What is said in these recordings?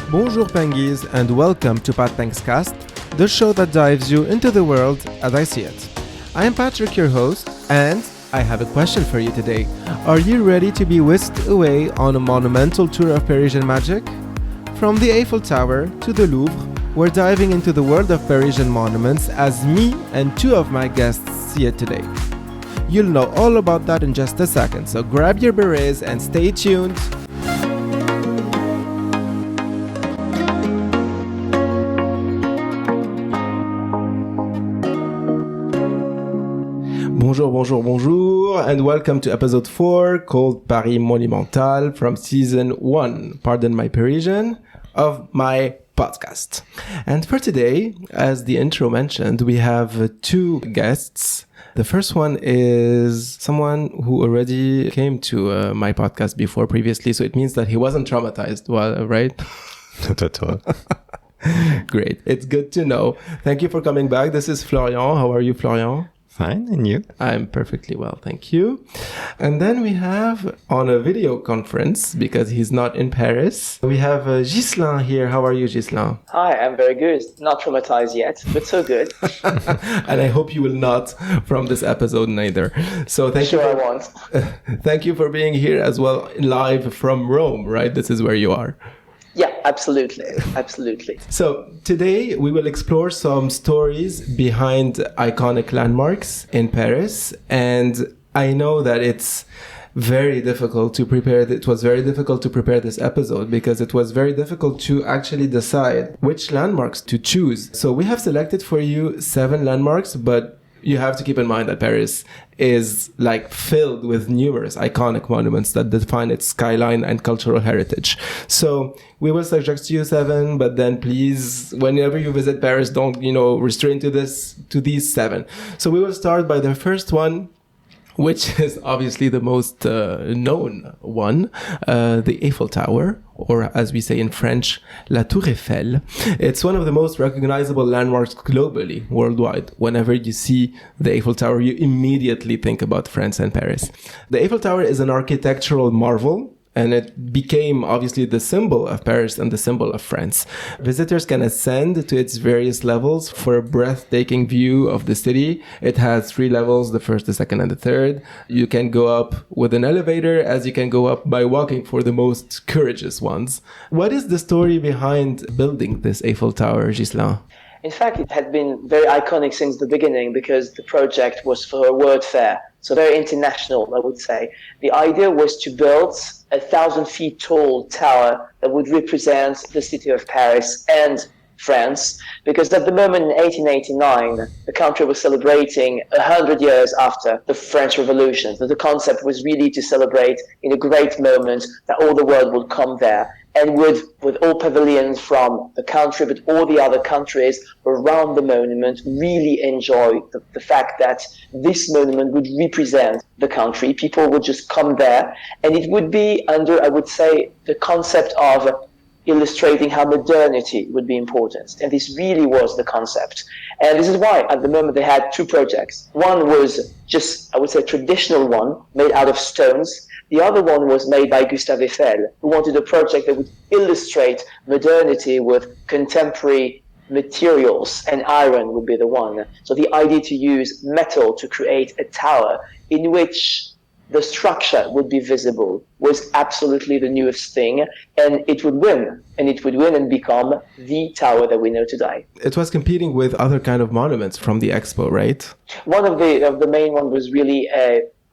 Bonjour Penguins and welcome to Pat Peng's Cast, the show that dives you into the world as I see it. I am Patrick, your host, and I have a question for you today. Are you ready to be whisked away on a monumental tour of Parisian magic? From the Eiffel Tower to the Louvre, we're diving into the world of Parisian monuments as me and two of my guests see it today. You'll know all about that in just a second, so grab your bérets and stay tuned. Bonjour, and welcome to episode 4 called Paris Monumental from season 1, pardon my Parisian, of my podcast. And for today, as the intro mentioned, we have two guests. The first one is someone who already came to my podcast before previously, so it means that he wasn't traumatized, right? Not at all. Great. It's good to know. Thank you for coming back. This is Florian. How are you, Florian? Fine, and you? I'm perfectly well, thank you. And then we have on a video conference, because he's not in Paris, we have Ghislain here. How are you, Ghislain? Hi, I'm very good. Not traumatized yet, but so good. And I hope you will not from this episode neither. So thank you. I won't. Thank you for being here as well, live from Rome, right? This is where you are. Yeah, absolutely. So today we will explore some stories behind iconic landmarks in Paris. And I know that it's very difficult to prepare. It was very difficult to prepare this episode because it was very difficult to actually decide which landmarks to choose. So we have selected for you 7 landmarks, but you have to keep in mind that Paris is like filled with numerous iconic monuments that define its skyline and cultural heritage. So we will suggest you 7, but then please, whenever you visit Paris, don't, restrain to these 7. So we will start by the first one, which is obviously the most known one, the Eiffel Tower, or as we say in French, La Tour Eiffel. It's one of the most recognizable landmarks globally, worldwide. Whenever you see the Eiffel Tower, you immediately think about France and Paris. The Eiffel Tower is an architectural marvel, and it became obviously the symbol of Paris and the symbol of France. Visitors can ascend to its various levels for a breathtaking view of the city. It has 3 levels, the first, the second, and the third. You can go up with an elevator, as you can go up by walking for the most courageous ones. What is the story behind building this Eiffel Tower, Ghislain? In fact, it had been very iconic since the beginning because the project was for a world fair. So very international, I would say. The idea was to build a 1,000 feet tall tower that would represent the city of Paris and France, because at the moment in 1889, the country was celebrating 100 years after the French Revolution. So the concept was really to celebrate in a great moment that all the world would come there and with all pavilions from the country, but all the other countries around the monument really enjoy the fact that this monument would represent the country. People would just come there, and it would be under, I would say, the concept of illustrating how modernity would be important. And this really was the concept. And this is why at the moment they had 2 projects. One was just, I would say, a traditional one made out of stones. The other one was made by Gustave Eiffel, who wanted a project that would illustrate modernity with contemporary materials, and iron would be the one. So the idea to use metal to create a tower in which the structure would be visible was absolutely the newest thing, and it would win and become the tower that we know today. It was competing with other kind of monuments from the expo, right? One of the main one was really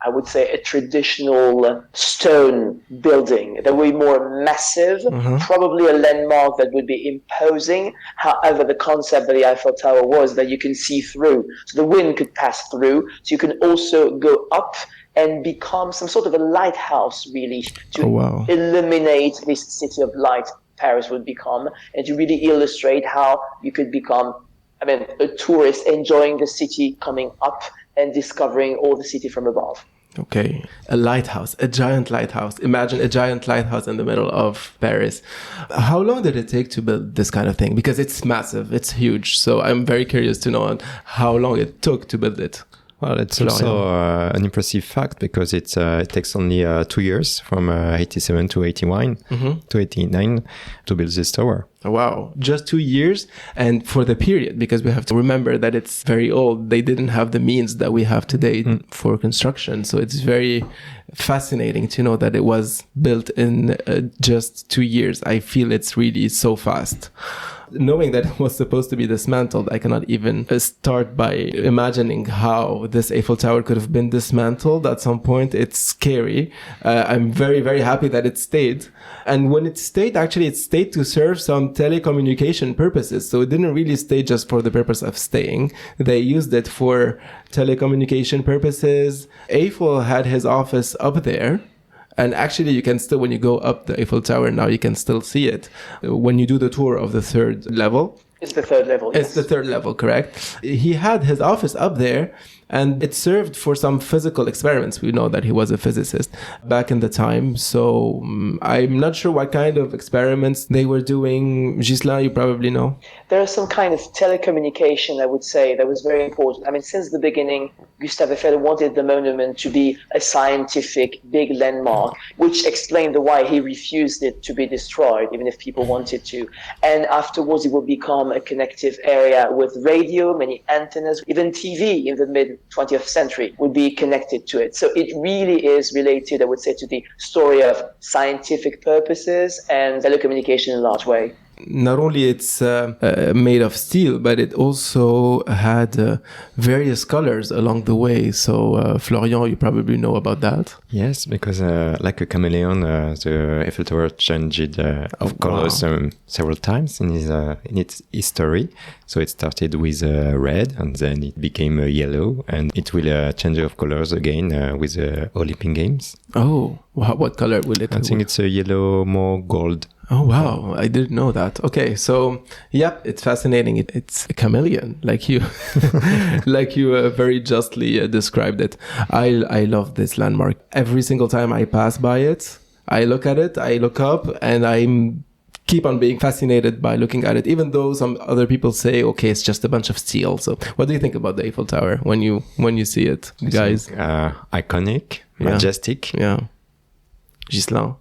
I would say a traditional stone building that would be more massive, probably a landmark that would be imposing. However, the concept of the Eiffel Tower was that you can see through, so the wind could pass through, so you can also go up and become some sort of a lighthouse, really, to illuminate this city of light Paris would become, and to really illustrate how you could become, a tourist enjoying the city coming up and discovering all the city from above. Okay, a lighthouse, a giant lighthouse. Imagine a giant lighthouse in the middle of Paris. How long did it take to build this kind of thing? Because it's massive, it's huge. So I'm very curious to know how long it took to build it. Well, it's Florian. also an impressive fact because it takes only 2 years from 87 to 89 to build this tower. Wow, just 2 years. And for the period, because we have to remember that it's very old. They didn't have the means that we have today for construction. So it's very fascinating to know that it was built in just 2 years. I feel it's really so fast. Knowing that it was supposed to be dismantled, I cannot even start by imagining how this Eiffel Tower could have been dismantled at some point. It's scary. I'm very, very happy that it stayed. And when it stayed, actually, it stayed to serve some telecommunication purposes. So it didn't really stay just for the purpose of staying. They used it for telecommunication purposes. Eiffel had his office up there. And actually, you can still, when you go up the Eiffel Tower now, you can still see it. When you do the tour of the third level. It's the third level, yes. It's the third level, correct. He had his office up there, and it served for some physical experiments. We know that he was a physicist back in the time. So I'm not sure what kind of experiments they were doing. Ghislain, you probably know. There is some kind of telecommunication, I would say, that was very important. I mean, since the beginning, Gustave Eiffel wanted the monument to be a scientific big landmark, which explained why he refused it to be destroyed, even if people wanted to. And afterwards, it would become a connective area with radio, many antennas, even TV in the mid-20th century would be connected to it. So it really is related, I would say, to the story of scientific purposes and telecommunication in a large way. Not only it's made of steel, but it also had various colors along the way. So, Florian, you probably know about that. Yes, because like a chameleon, the Eiffel Tower changed of colors several times in its history. So it started with red, and then it became yellow, and it will change of colors again with the Olympic Games. Oh, what color will it? I think it's a yellow, more gold. Oh, wow. I didn't know that. Okay. So, yeah, it's fascinating. It's a chameleon, like you, like you very justly described it. I love this landmark. Every single time I pass by it, I look at it, I look up, and I'm keep on being fascinated by looking at it, even though some other people say, okay, it's just a bunch of steel. So what do you think about the Eiffel Tower when you see it, guys? Iconic, majestic. Yeah. Ghislain?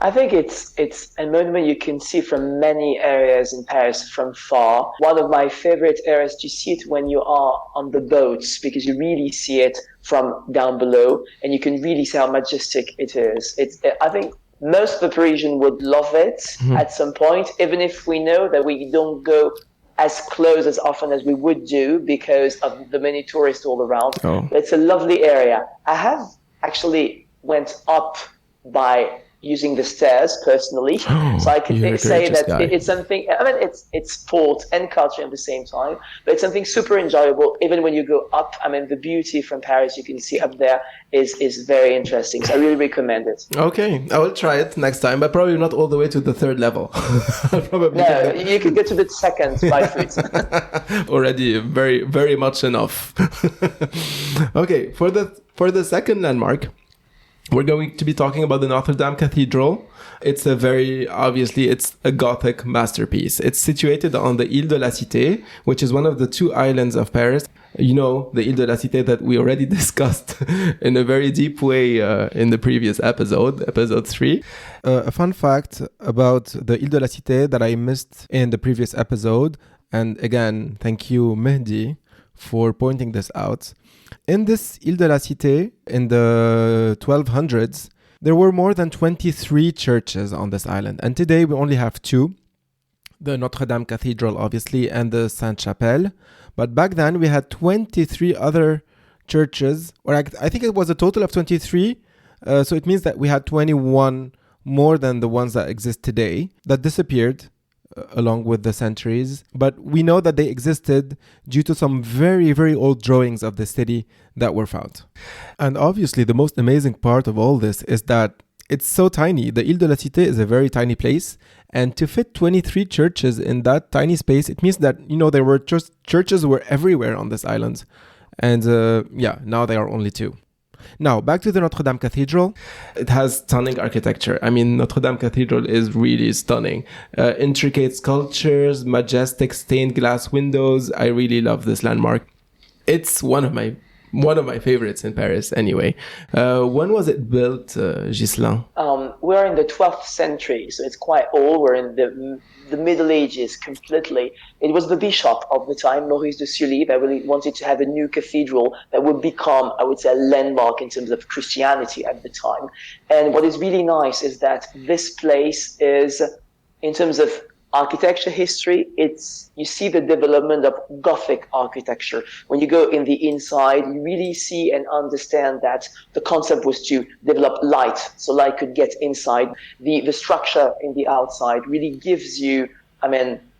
I think it's a monument you can see from many areas in Paris from far. One of my favorite areas to see it when you are on the boats, because you really see it from down below and you can really see how majestic it is. I think most of the Parisians would love it at some point, even if we know that we don't go as close as often as we would do because of the many tourists all around. Oh. But it's a lovely area. I have actually went up by using the stairs personally, so I can say that it's something. I mean, it's sport and culture at the same time, but it's something super enjoyable. Even when you go up, I mean, the beauty from Paris you can see up there is very interesting. So I really recommend it. Okay, I will try it next time, but probably not all the way to the third level. Probably no, you can get to the second by foot. Already very, very much enough. Okay, for the second landmark, we're going to be talking about the Notre-Dame Cathedral. It's it's a Gothic masterpiece. It's situated on the Ile de la Cité, which is one of the two islands of Paris. You know, the Ile de la Cité that we already discussed in a very deep way in the previous episode 3. A fun fact about the Ile de la Cité that I missed in the previous episode, and again, thank you, Mehdi, for pointing this out. In this Ile de la Cité, in the 1200s, there were more than 23 churches on this island. And today we only have 2. The Notre-Dame Cathedral, obviously, and the Sainte-Chapelle. But back then we had 23 other churches, or I think it was a total of 23. So it means that we had 21 more than the ones that exist today that disappeared along with the centuries, but we know that they existed due to some very, very old drawings of the city that were found. And obviously the most amazing part of all this is that it's so tiny. The Ile de la Cité is a very tiny place, and to fit 23 churches in that tiny space, it means that, there were just churches were everywhere on this island. And now there are only 2. Now, back to the Notre-Dame Cathedral. It has stunning architecture. I mean, Notre-Dame Cathedral is really stunning. Intricate sculptures, majestic stained glass windows. I really love this landmark. It's one of my one of my favorites in Paris anyway. When was it built, Ghislain? We're in the 12th century, so it's quite old. We're in the Middle Ages completely. It was the bishop of the time, Maurice de Sully, that really wanted to have a new cathedral that would become, I would say, a landmark in terms of Christianity at the time. And what is really nice is that this place is, in terms of architecture history, you see the development of Gothic architecture. When you go in the inside, you really see and understand that the concept was to develop light, so light could get inside. The structure in the outside really gives you,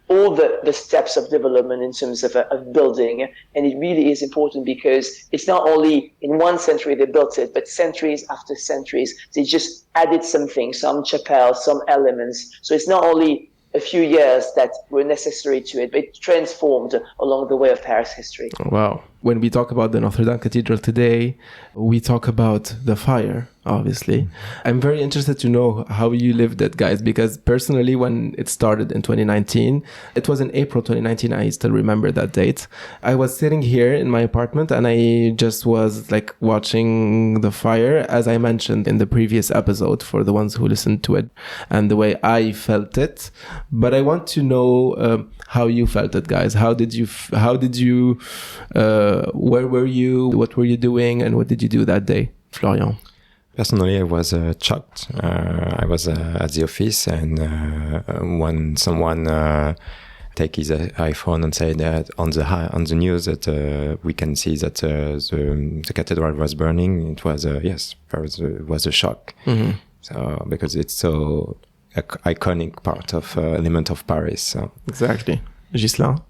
all the steps of development in terms of building. And it really is important because it's not only in one century they built it, but centuries after centuries, they just added something, some chapel, some elements. So it's not only a few years that were necessary to it, but it transformed along the way of Paris history. Wow. When we talk about the Notre-Dame Cathedral today, we talk about the fire, obviously. I'm very interested to know how you lived it, guys, because personally, when it started in 2019, it was in April 2019, I still remember that date. I was sitting here in my apartment and I just was like watching the fire, as I mentioned in the previous episode for the ones who listened to it, and the way I felt it. But I want to know how you felt it, guys. How did you where were you? What were you doing? And what did you do that day, Florian? Personally, I was shocked. I was at the office, and when someone take his iPhone and say that on the news that we can see that the cathedral was burning, it was was a shock. Mm-hmm. So because it's so iconic part of element of Paris. So. Exactly, Ghislain.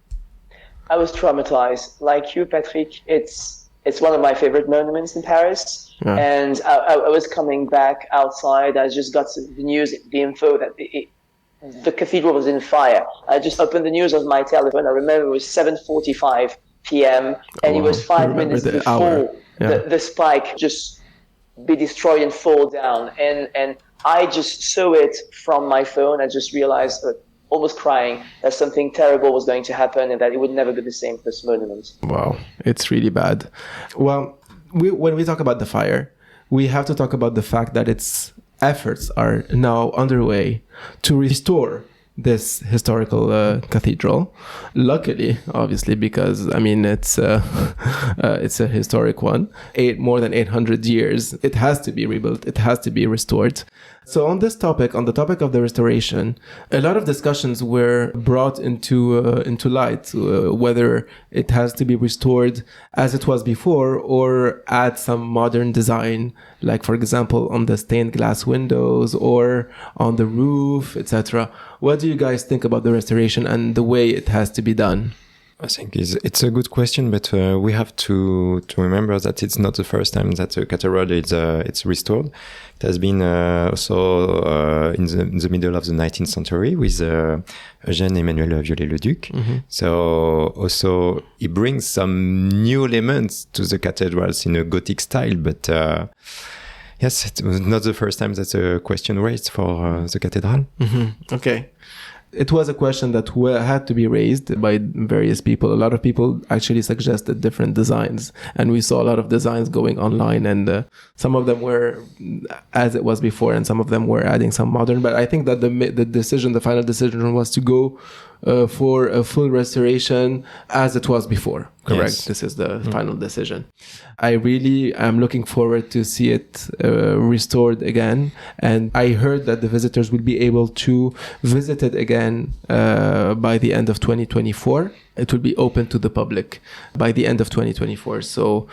I was traumatized. Like you, Patrick, it's one of my favorite monuments in Paris. Yeah. And I was coming back outside. I just got the news, the info that the cathedral was in fire. I just opened the news on my telephone. I remember it was 7:45 p.m. and it was 5 minutes before the spike just be destroyed and fall down. And I just saw it from my phone. I just realized almost crying that something terrible was going to happen and that it would never be the same for this monument. Wow, it's really bad. Well, when we talk about the fire, we have to talk about the fact that its efforts are now underway to restore this historical cathedral. Luckily, obviously, because it's a historic one. More than 800 years. It has to be rebuilt. It has to be restored. So on this topic, on the topic of the restoration, a lot of discussions were brought into light, whether it has to be restored as it was before or add some modern design, like for example on the stained glass windows or on the roof, etc. What do you guys think about the restoration and the way it has to be done? I think it's a good question, but we have to remember that it's not the first time that the cathedral it's restored. It has been also in the middle of the 19th century with Eugène Emmanuel Viollet-le-Duc. Mm-hmm. So also he brings some new elements to the cathedrals in a Gothic style, but yes, it was not the first time that a question raised for the cathedral. Mm-hmm. Okay. It was a question that had to be raised by various people. A lot of people actually suggested different designs, and we saw a lot of designs going online, and some of them were as it was before, and some of them were adding some modern. But I think that the final decision was to go for a full restoration as it was before. Correct. Yes. This is the final decision. I really am looking forward to see it restored again. And I heard that the visitors will be able to visit it again by the end of 2024. It will be open to the public by the end of 2024. So,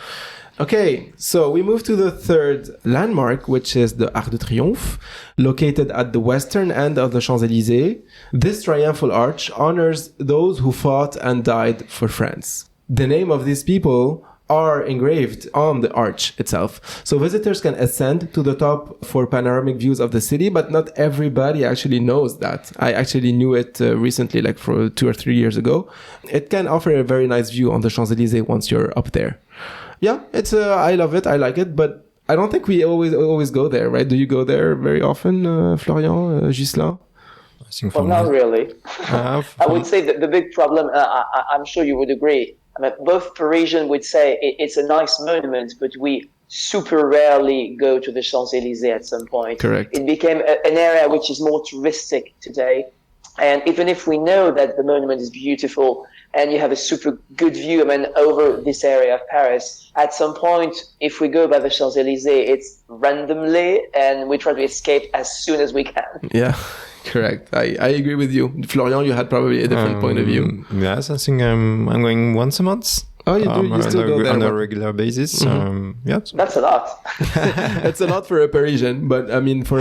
okay, so we move to the third landmark, which is the Arc de Triomphe, located at the western end of the Champs-Élysées. This triumphal arch honors those who fought and died for France. The name of these people are engraved on the arch itself. So visitors can ascend to the top for panoramic views of the city, but not everybody actually knows that. I actually knew it recently, like for 2 or 3 years ago. It can offer a very nice view on the Champs-Élysées once you're up there. Yeah, it's I love it. I like it, but I don't think we always go there, right? Do you go there very often, Florian, Ghislain? Well, not really. I would say that the big problem, I'm sure you would agree, I mean, both Parisians would say it's a nice monument, but we super rarely go to the Champs-Élysées at some point. Correct. It became an area which is more touristic today. And even if we know that the monument is beautiful and you have a super good view, I mean, over this area of Paris, at some point, if we go by the Champs-Élysées, it's randomly and we try to escape as soon as we can. Yeah, correct. I agree with you. Florian, you had probably a different point of view. Yes, I think I'm going once a month. Oh, you do? You still go there? On a regular basis. Yeah. That's a lot. It's a lot for a Parisian, but I mean, for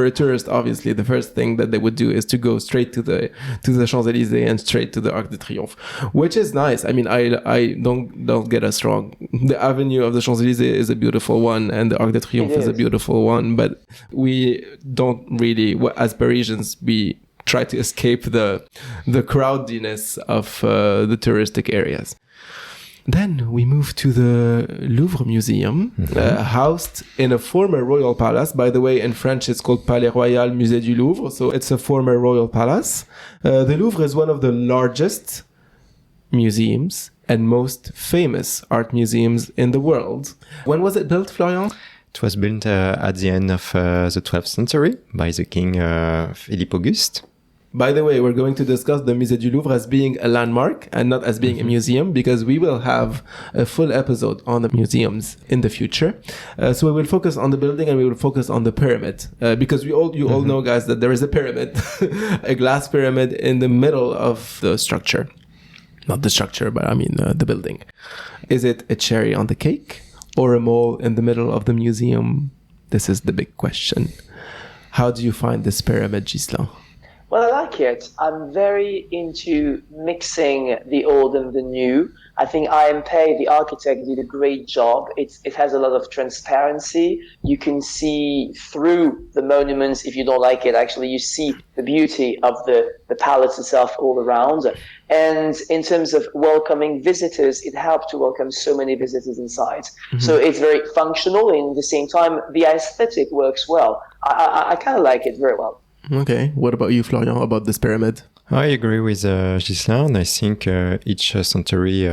a tourist, obviously, the first thing that they would do is to go straight to the Champs-Élysées and straight to the Arc de Triomphe, which is nice. I mean, I don't get us wrong. The avenue of the Champs-Élysées is a beautiful one, and the Arc de Triomphe is a beautiful one, but we don't really, as Parisians, we try to escape the crowdiness of the touristic areas. Then we move to the Louvre Museum, housed in a former royal palace. By the way, in French, it's called Palais Royal Musée du Louvre. So it's a former royal palace. The Louvre is one of the largest museums and most famous art museums in the world. When was it built, Florian? It was built at the end of the 12th century by the King Philippe Auguste. By the way, we're going to discuss the Musée du Louvre as being a landmark and not as being a museum, because we will have a full episode on the museums in the future. So we will focus on the building and we will focus on the pyramid, because you all know, guys, that there is a pyramid, a glass pyramid in the middle of the structure. Not the structure, but I mean the building. Is it a cherry on the cake or a mole in the middle of the museum? This is the big question. How do you find this pyramid, Ghislain? Well, I like it. I'm very into mixing the old and the new. I think IMP, the architect, did a great job. It has a lot of transparency. You can see through the monuments. If you don't like it, actually, you see the beauty of the palace itself all around. And in terms of welcoming visitors, it helped to welcome so many visitors inside. So it's very functional. And at the same time, the aesthetic works well. I kind of like it very well. Okay. What about you, Florian, about this pyramid? I agree with Ghislain. I think each century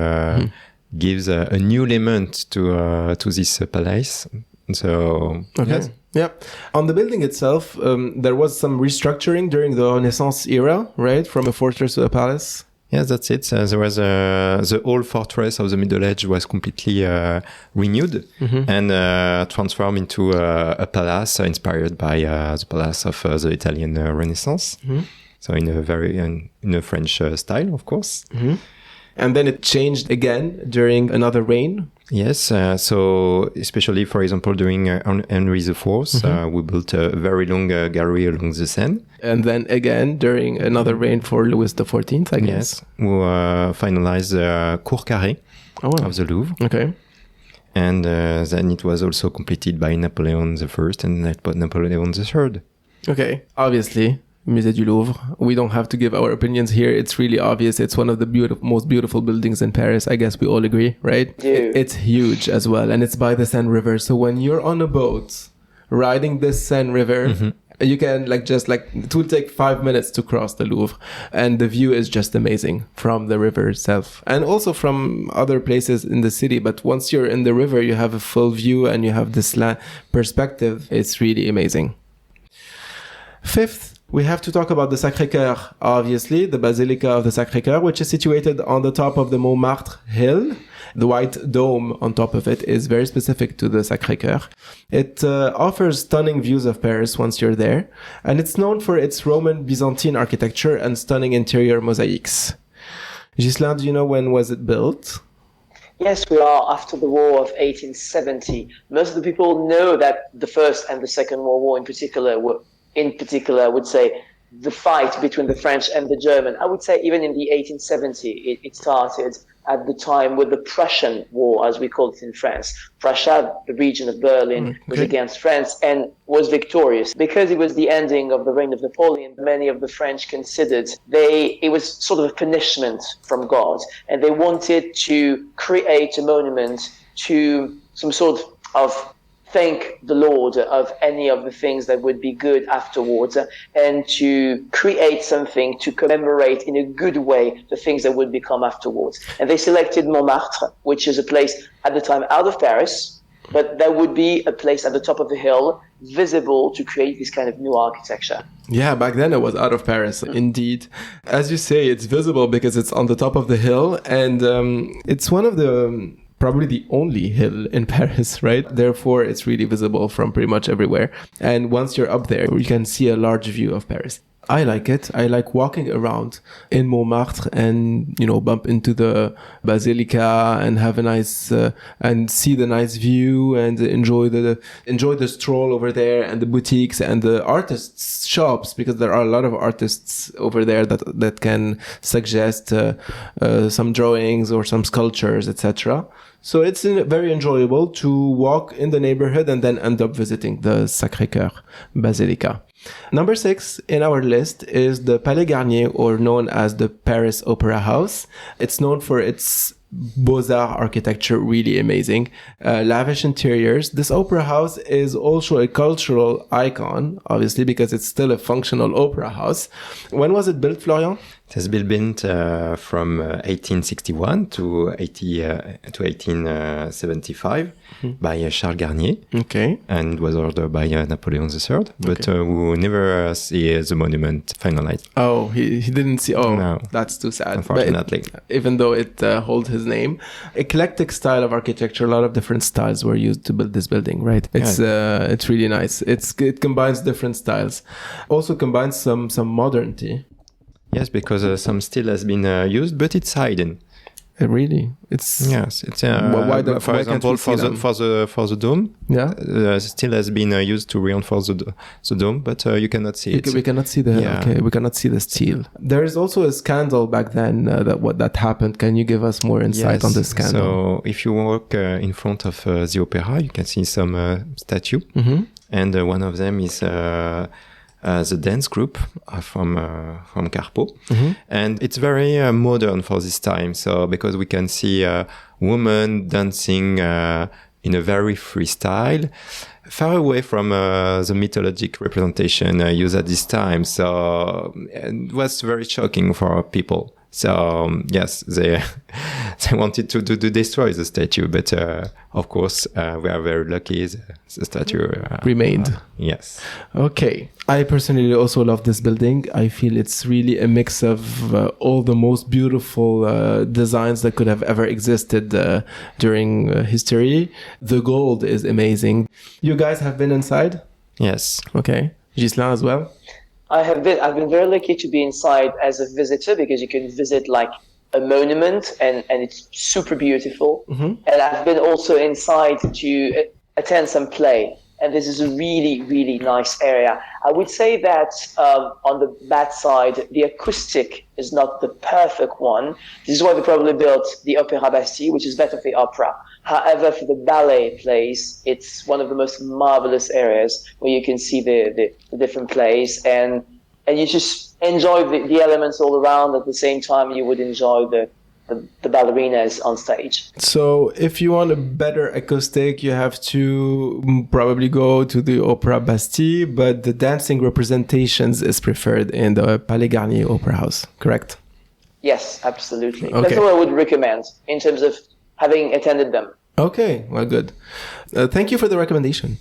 gives a new element to this palace. So, okay. Yes. Yeah. On the building itself, there was some restructuring during the Renaissance era, right? From a fortress to a palace. Yes, that's it. There was the old fortress of the Middle Age was completely renewed and transformed into a palace inspired by the palace of the Italian Renaissance. So in a French style, of course. And then it changed again during another reign. Yes, so especially, for example, during Henry IV, we built a very long gallery along the Seine. And then again during another reign for Louis XIV, I guess. Yes, who finalized the Cour Carrée of the Louvre. Okay. And then it was also completed by Napoleon I and Napoleon III. Okay, obviously. Musée du Louvre. We don't have to give our opinions here. It's really obvious. It's one of the most beautiful buildings in Paris. I guess we all agree, right? Yeah. It's huge as well. And it's by the Seine River. So when you're on a boat riding this Seine River, you can it will take 5 minutes to cross the Louvre. And the view is just amazing from the river itself. And also from other places in the city. But once you're in the river, you have a full view and you have this perspective. It's really amazing. Fifth, we have to talk about the Sacré-Cœur, obviously, the Basilica of the Sacré-Cœur, which is situated on the top of the Montmartre hill. The white dome on top of it is very specific to the Sacré-Cœur. It offers stunning views of Paris once you're there, and it's known for its Roman Byzantine architecture and stunning interior mosaics. Ghislain, do you know when was it built? Yes, we are after the war of 1870. Most of the people know that the First and the Second World War in particular, I would say, the fight between the French and the German. I would say even in the 1870, it started at the time with the Prussian War, as we call it in France. Prussia, the region of Berlin, was against France and was victorious. Because it was the ending of the reign of Napoleon, many of the French considered it was sort of a punishment from God. And they wanted to create a monument to some sort of thank the Lord of any of the things that would be good afterwards, and to create something to commemorate in a good way the things that would become afterwards. And they selected Montmartre, which is a place at the time out of Paris, but that would be a place at the top of the hill, visible, to create this kind of new architecture. Yeah, back then it was out of Paris, indeed. As you say, it's visible because it's on the top of the hill, and it's one of the probably the only hill in Paris, right? Therefore, it's really visible from pretty much everywhere. And once you're up there, you can see a large view of Paris. I like it. I like walking around in Montmartre and, bump into the Basilica and have a nice, and see the nice view and enjoy the stroll over there and the boutiques and the artists' shops, because there are a lot of artists over there that can suggest some drawings or some sculptures, etc. So it's very enjoyable to walk in the neighborhood and then end up visiting the Sacré-Cœur Basilica. Number 6 in our list is the Palais Garnier, or known as the Paris Opera House. It's known for its Beaux-Arts architecture, really amazing. Lavish interiors. This opera house is also a cultural icon, obviously, because it's still a functional opera house. When was it built, Florian? It has been built from 1861 to 1875 by Charles Garnier. Okay. And was ordered by Napoleon III, but we never see the monument finalized. Oh, he didn't see. Oh, no. That's too sad. Unfortunately. Even though it holds his name. Eclectic style of architecture. A lot of different styles were used to build this building, right? It's really nice. It combines different styles. Also combines some modernity. Yes, because some still has been used, but it's hidden. Really? It's for example, for the dome. Yeah. Still has been used to reinforce the dome, but you cannot see it. We cannot see we cannot see the steel. There is also a scandal back then that happened. Can you give us more insight on this scandal? So if you walk in front of the opera, you can see some statue, and one of them is the dance group from Carpo. And it's very modern for this time. So because we can see a woman dancing in a very free style, far away from the mythologic representation used at this time. So it was very shocking for people. So yes, they wanted to destroy the statue, but of course we are very lucky the statue remained. Yes. Okay. I personally also love this building. I feel it's really a mix of all the most beautiful designs that could have ever existed during history. The gold is amazing. You guys have been inside? Yes. Okay. Ghislain as well? I've been very lucky to be inside as a visitor, because you can visit like a monument and it's super beautiful. And I've been also inside to attend some play. And this is a really, really nice area. I would say that on the bad side, the acoustic is not the perfect one. This is why they probably built the Opéra Bastille, which is better for the opera. However, for the ballet plays, it's one of the most marvelous areas where you can see the different plays, and you just enjoy the elements all around. At the same time, you would enjoy the ballerinas on stage. So if you want a better acoustic, you have to probably go to the Opéra Bastille, but the dancing representations is preferred in the Palais Garnier Opera House, correct? Yes, absolutely. Okay. That's what I would recommend in terms of having attended them. Okay, well, good. Thank you for the recommendation.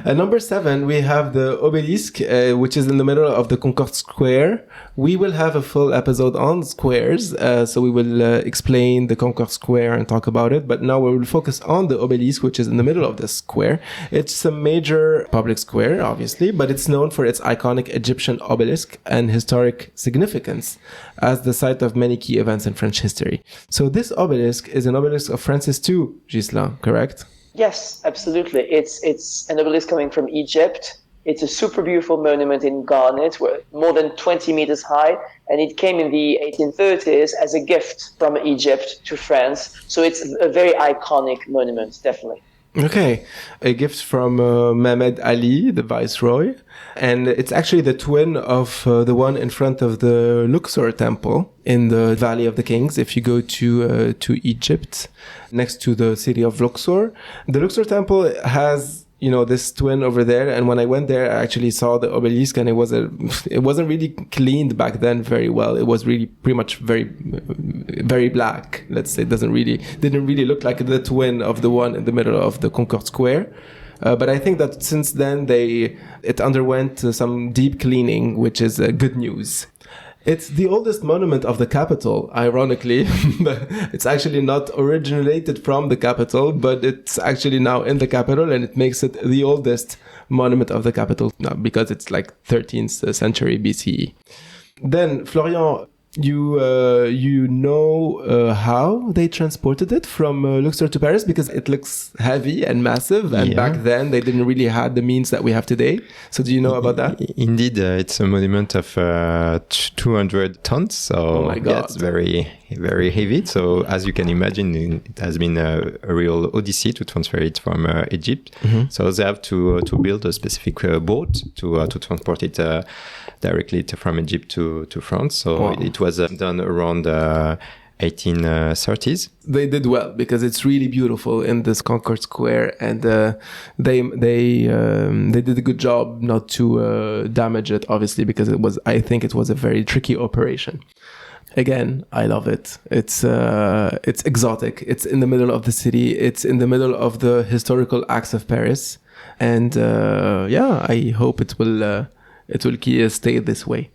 Number 7, we have the obelisk, which is in the middle of the Concorde Square. We will have a full episode on squares, so we will explain the Concorde Square and talk about it. But now we will focus on the obelisk, which is in the middle of the square. It's a major public square, obviously, but it's known for its iconic Egyptian obelisk and historic significance as the site of many key events in French history. So this obelisk is an obelisk of Francis II, Ghislain, correct? Yes, absolutely. It's an obelisk coming from Egypt. It's a super beautiful monument in garnet, more than 20 meters high, and it came in the 1830s as a gift from Egypt to France. So it's a very iconic monument, definitely. Okay, a gift from Mehmed Ali, the viceroy, and it's actually the twin of the one in front of the Luxor temple in the Valley of the Kings. If you go to Egypt, next to the city of Luxor, the Luxor temple has this twin over there. And when I went there, I actually saw the obelisk, and it wasn't really cleaned back then very well. It was really pretty much very, very black. Let's say, didn't really look like the twin of the one in the middle of the Concorde Square. But I think that since then it underwent some deep cleaning, which is good news. It's the oldest monument of the capital, ironically. It's actually not originated from the capital, but it's actually now in the capital, and it makes it the oldest monument of the capital now because it's like 13th century BCE. Then, Florian, you know how they transported it from Luxor to Paris, because it looks heavy and massive, and back then they didn't really have the means that we have today. So do you know about that? Indeed, it's a monument of 200 tons, so oh my God. It's very, very heavy. So as you can imagine, it has been a real odyssey to transfer it from Egypt. Mm-hmm. So they have to build a specific boat to transport it directly from Egypt to France. So it was done around 1830s. They did well, because it's really beautiful in this Concorde Square, and they did a good job not to damage it, obviously, because I think it was a very tricky operation. Again, I love it. It's exotic. It's in the middle of the city. It's in the middle of the historical acts of Paris, and I hope it will stay this way.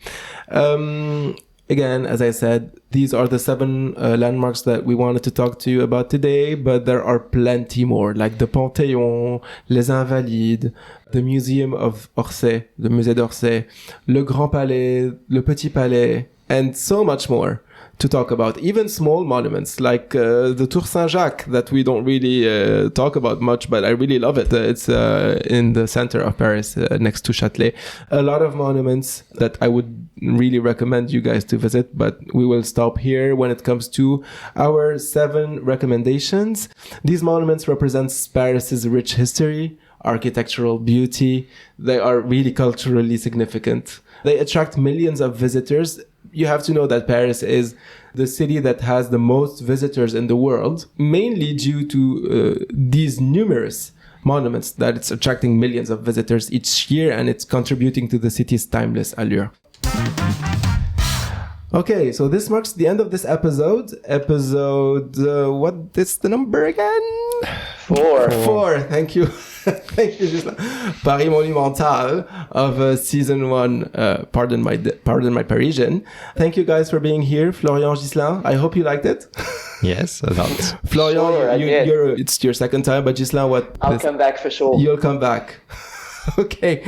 Again, as I said, these are the 7 landmarks that we wanted to talk to you about today, but there are plenty more, like the Panthéon, Les Invalides, the Museum of Orsay, the Musée d'Orsay, Le Grand Palais, Le Petit Palais, and so much more to talk about. Even small monuments like the Tour Saint-Jacques that we don't really talk about much, but I really love it. It's in the center of Paris, next to Châtelet. A lot of monuments that I would really recommend you guys to visit, but we will stop here when it comes to our 7 recommendations. These monuments represent Paris's rich history, architectural beauty. They are really culturally significant. They attract millions of visitors. You have to know that Paris is the city that has the most visitors in the world, mainly due to these numerous monuments that it's attracting millions of visitors each year, and it's contributing to the city's timeless allure. Okay, so this marks the end of this episode. What is the number again? 4. Thank you. Thank you, Gislain. Paris Monumental of season 1. Pardon my Parisian. Thank you guys for being here, Florian, Gislain. I hope you liked it. Yes, a lot. Florian, it's your second time, but Gislain, I'll come back for sure. You'll come back. Okay,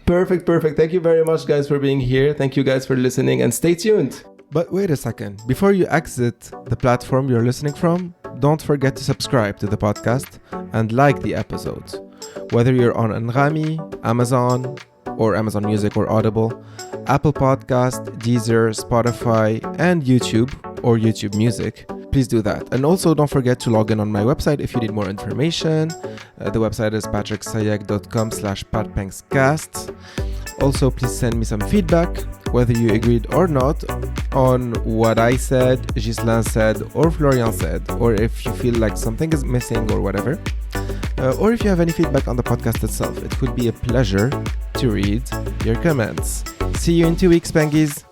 perfect. Thank you very much, guys, for being here. Thank you guys for listening, and stay tuned. But wait a second. Before you exit the platform you're listening from, don't forget to subscribe to the podcast and like the episodes. Whether you're on Anrami, Amazon, or Amazon Music or Audible, Apple Podcast, Deezer, Spotify, and YouTube, or YouTube Music, please do that. And also don't forget to log in on my website if you need more information. The website is patricksayek.com/patpankscast. Also, please send me some feedback, whether you agreed or not, on what I said, Gislain said, or Florian said, or if you feel like something is missing or whatever. Or if you have any feedback on the podcast itself. It would be a pleasure to read your comments. See you in 2 weeks, Pangies.